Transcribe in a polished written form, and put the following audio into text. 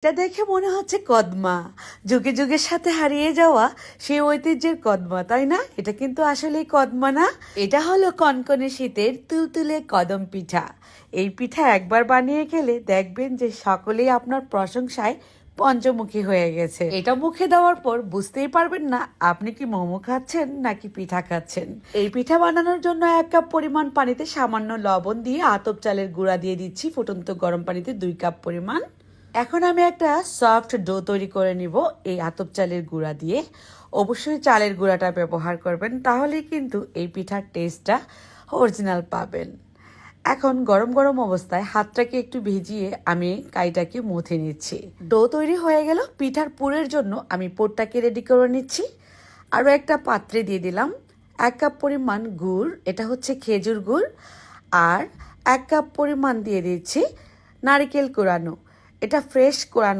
এটা দেখে মনে হচ্ছে কদমা, যুগে যুগের সাথে হারিয়ে যাওয়া সেই ঐতিহ্যের কদমা, তাই না? এটা কিন্তু আসলেই কদমা না, এটা হলো কনকনে শীতের তুলতুলে কদম পিঠা। এই পিঠা একবার বানিয়ে খেলে দেখবেন যে সকলেই আপনার প্রশংসায় পঞ্চমুখী হয়ে গেছে। এটা মুখে দেওয়ার পর বুঝতেই পারবেন না আপনি কি মোমো খাচ্ছেন নাকি পিঠা খাচ্ছেন। এই পিঠা বানানোর জন্য 1 কাপ পরিমাণ পানিতে সামান্য লবণ দিয়ে আতপ চালের গুঁড়া দিয়ে দিচ্ছি, ফুটন্ত গরম পানিতে 2 কাপ পরিমাণ। এখন আমি একটা সফট ডো তৈরি করে নিব এই আতপ চালের গুঁড়া দিয়ে। অবশ্যই চালের গুঁড়াটা ব্যবহার করবেন, তাহলেই কিন্তু এই পিঠার টেস্টটা অরিজিনাল পাবেন। এখন গরম গরম অবস্থায় হাতটাকে একটু ভিজিয়ে আমি কাইটাকে মুথে নিচ্ছি। ডো তৈরি হয়ে গেল। পিঠার পুরের জন্য আমি পুরটাকে রেডি করে নিচ্ছি। আরও একটা পাত্রে দিয়ে দিলাম 1 কাপ পরিমাণ গুড়, এটা হচ্ছে খেজুর গুড়। আর 1 কাপ পরিমাণ দিয়ে দিচ্ছি নারকেল কোরানো, এটা ফ্রেশ কোরানো।